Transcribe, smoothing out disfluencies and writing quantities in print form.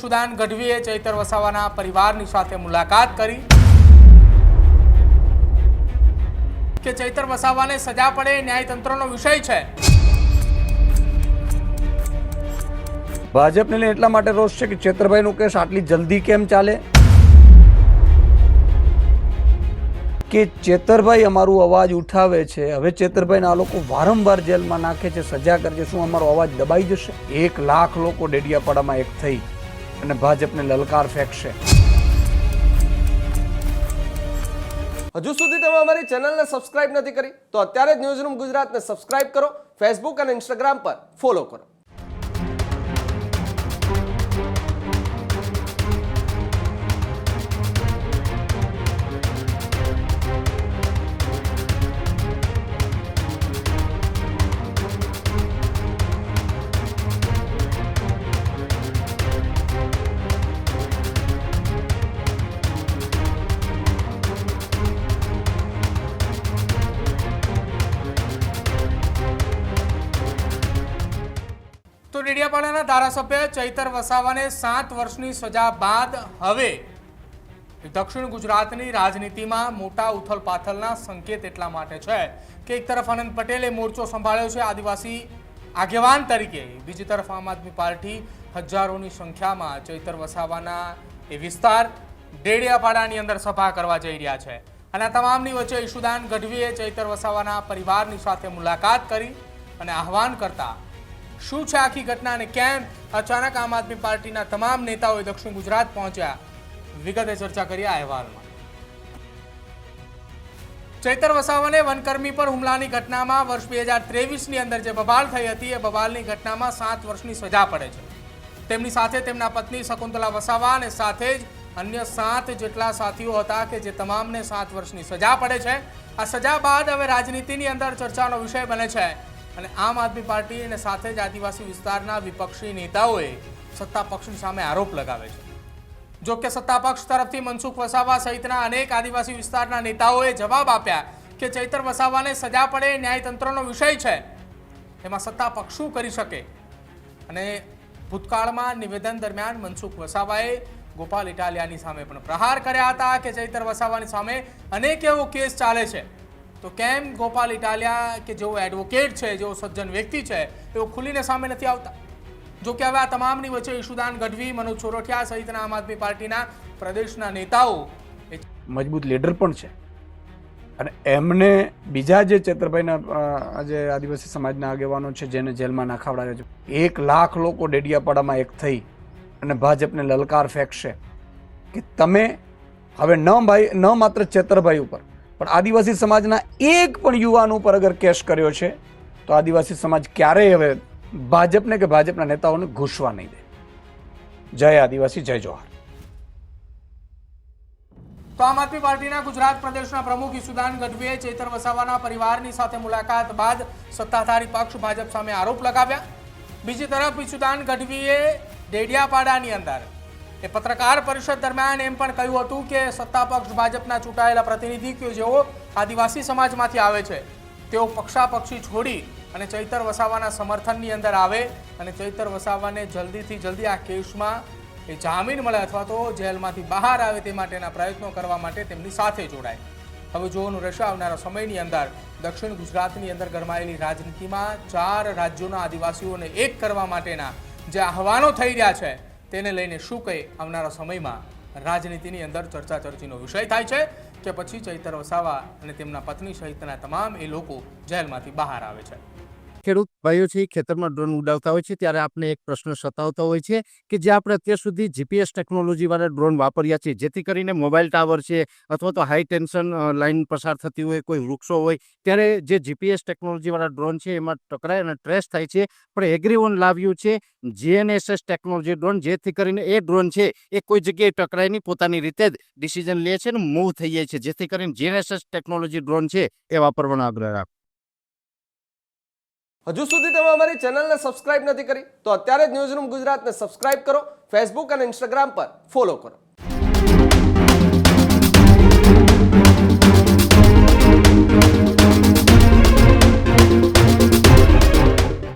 ઈશુદાન ગઢવીએ ચૈતર વસાવાના પરિવારની સાથે મુલાકાત કરી કે ચૈતર વસાવાને સજા પડે ન્યાયતંત્રનો વિષય છે। ભાજપને લઈને એટલા માટે રોષ છે કે ચેતરભાઈનું કેસ આટલી જલ્દી કેમ ચાલે કે ચેતરભાઈ અમારું અવાજ ઉઠાવે છે। હવે ચેતરભાઈને આ લોકો વારંવાર જેલમાં નાખે છે, સજા કરે છે, શું અમારો અવાજ દબાઈ જશે? 1 લાખ લોકો ડેડિયાપાડામાં એક થઈ અને ભાજપને લલકાર ફેંકશે। હજુ સુધી તમે અમારી ચેનલને સબસ્ક્રાઇબ નથી કરી તો અત્યારે જ ન્યૂઝરૂમ ગુજરાતને સબસ્ક્રાઇબ કરો, ફેસબુક અને ઇન્સ્ટાગ્રામ પર ફોલો કરો। તો ડેડિયાપાડાના ધારાસભ્ય ચૈતર વસાવાને 7 વર્ષની સજા બાદ હવે દક્ષિણ ગુજરાતની રાજનીતિમાં મોટા ઉથલપાથલના સંકેત એટલા માટે છે કે એક તરફ અનંત પટેલે મોરચો સંભાળ્યો છે આદિવાસી આગેવાન તરીકે, બીજી તરફ આમ આદમી પાર્ટી હજારોની સંખ્યામાં ચૈતર વસાવાના એ વિસ્તાર ડેડિયાપાડાની અંદર સભા કરવા જઈ રહ્યા છે। અને આ તમામની વચ્ચે ઈશુદાન ગઢવીએ ચૈતર વસાવાના પરિવારની સાથે મુલાકાત કરી અને આહવાન કરતા શું છે આખી ઘટના અને કેમ અચાનક આમ આદમી પાર્ટીના તમામ નેતાઓ દક્ષિણ ગુજરાત પહોંચ્યા, વિગતે ચર્ચા કરી આ અહેવાલમાં। ચૈતર વસાવાને વનકર્મી પર હુમલાની ઘટનામાં વર્ષ 2023ની અંદર જે બબાલ થઈ હતી એ બબાલની ઘટનામાં 7 વર્ષની સજા પડે છે। તેમની સાથે તેમના પત્ની શકુંતલા વસાવા અને સાથે જ અન્ય 7 જેટલા સાથીઓ હતા કે જે તમામને 7 વર્ષની સજા પડે છે। આ સજા બાદ હવે રાજનીતિની અંદર ચર્ચાનો વિષય બને છે અને આમ આદમી પાર્ટી અને સાથે જ આદિવાસી વિસ્તારના વિપક્ષી નેતાઓએ સત્તા પક્ષની સામે આરોપ લગાવે છે। જો કે સત્તા પક્ષ તરફથી મનસુખ વસાવા સહિતના અનેક આદિવાસી વિસ્તારના નેતાઓએ જવાબ આપ્યા કે ચૈતર વસાવાને સજા પડે ન્યાયતંત્રનો વિષય છે, એમાં સત્તા પક્ષ શું કરી શકે। અને ભૂતકાળમાં નિવેદન દરમિયાન મનસુખ વસાવાએ ગોપાલ ઇટાલિયાની સામે પણ પ્રહાર કર્યા હતા કે ચૈતર વસાવાની સામે અનેક એવો કેસ ચાલે છે, તો કેમ ગોપાલ ઇટાલિયા કે જેઓ એડવોકેટ છે, જેઓ સજ્જન વ્યક્તિ છે, તેઓ ખુલીને સામે નથી આવતા? જો કે હવે આ તમામની વચ્ચે ઈશુદાન ગઢવી, મનોજ ચોરઠિયા સહિતના આમ આદમી પાર્ટીના પ્રદેશના નેતાઓ મજબૂત લીડર પણ છે અને એમને બીજા જે ચેતરભાઈના જે આદિવાસી સમાજના આગેવાનો છે જેને જેલમાં નાખાવડાવ્યા છે, 1 લાખ લોકો ડેડિયાપાડામાં એક થઈ અને ભાજપને લલકાર ફેંકશે કે તમે હવે ન માત્ર ચેતરભાઈ ઉપર પણ આદિવાસી સમાજના એક પણ યુવાન ઉપર અગર કેસ કર્યો છે તો આદિવાસી સમાજ ક્યારેય હવે ભાજપને કે ભાજપના નેતાઓને ઘૂસવા નહીં દે। જય આદિવાસી, જય જોહાર। તો આમ આદમી પાર્ટીના ગુજરાત પ્રદેશના પ્રમુખ ઈશુદાન ગઢવીએ ચૈતર વસાવાના પરિવારની સાથે મુલાકાત બાદ સત્તાધારી પક્ષ ભાજપ સામે આરોપ લગાવ્યા। બીજી તરફ ઈશુદાન ગઢવીએ ડેડિયાપાડાની અંદર એ પત્રકાર પરિષદ દરમિયાન એમ પણ કહ્યું હતું કે સત્તા પક્ષ ભાજપના ચૂંટાયેલા પ્રતિનિધિ કે જેઓ આદિવાસી સમાજમાંથી આવે છે તેઓ પક્ષાપક્ષી છોડી અને ચૈતર વસાવાના સમર્થનની અંદર આવે અને ચૈતર વસાવાને જલ્દીથી જલ્દી આ કેસમાં એ જામીન મળે અથવા તો જેલમાંથી બહાર આવે તે માટેના પ્રયત્નો કરવા માટે તેમની સાથે જોડાય। હવે જોવાનું રહેશે આવનારા સમયની અંદર દક્ષિણ ગુજરાતની અંદર ગરમાયેલી રાજનીતિમાં 4 રાજ્યોના આદિવાસીઓને એક કરવા માટેના જે આહ્વાનો થઈ રહ્યા છે તેને લઈને શું કહે આવનારા સમયમાં રાજનીતિની અંદર ચર્ચા ચર્ચીનો વિષય થાય છે કે પછી ચૈતર વસાવા અને તેમના પત્ની સહિતના તમામ એ લોકો જેલમાંથી બહાર આવે છે। ખેડૂત ભાઈઓ છે ખેતરમાં ડ્રોન ઉડાવતા હોય છે ત્યારે આપણે એક પ્રશ્ન સતાવતો હોય છે કે જે આપણે અત્યાર સુધી જીપીએસ ટેકનોલોજી વાળા ડ્રોન વાપર્યા છે જેથી કરીને મોબાઈલ ટાવર છે અથવા તો હાઈ ટેન્શન લાઈન પસાર થતી હોય, કોઈ વૃક્ષો હોય ત્યારે જે જીપીએસ ટેકનોલોજી વાળા ડ્રોન છે એમાં ટકરાય અને ટ્રેસ થાય છે। પણ એગ્રીઓન લાવ્યું છે જીએનએસએસ ટેકનોલોજી ડ્રોન, જેથી કરીને એ ડ્રોન છે એ કોઈ જગ્યાએ ટકરાય નહીં, પોતાની રીતે જ ડિસિઝન લે છે અને મૂવ થઈ જાય છે, જેથી કરીને જીએનએસએસ ટેકનોલોજી ડ્રોન છે એ વાપરવાનો આગ્રહ રાખો। હજુ સુધી તમે અમારી ચેનલને સબસ્ક્રાઇબ નથી કરી તો અત્યારે જ ન્યૂઝરૂમ ગુજરાતને સબસ્ક્રાઇબ કરો, ફેસબુક અને ઇન્સ્ટાગ્રામ પર ફોલો કરો।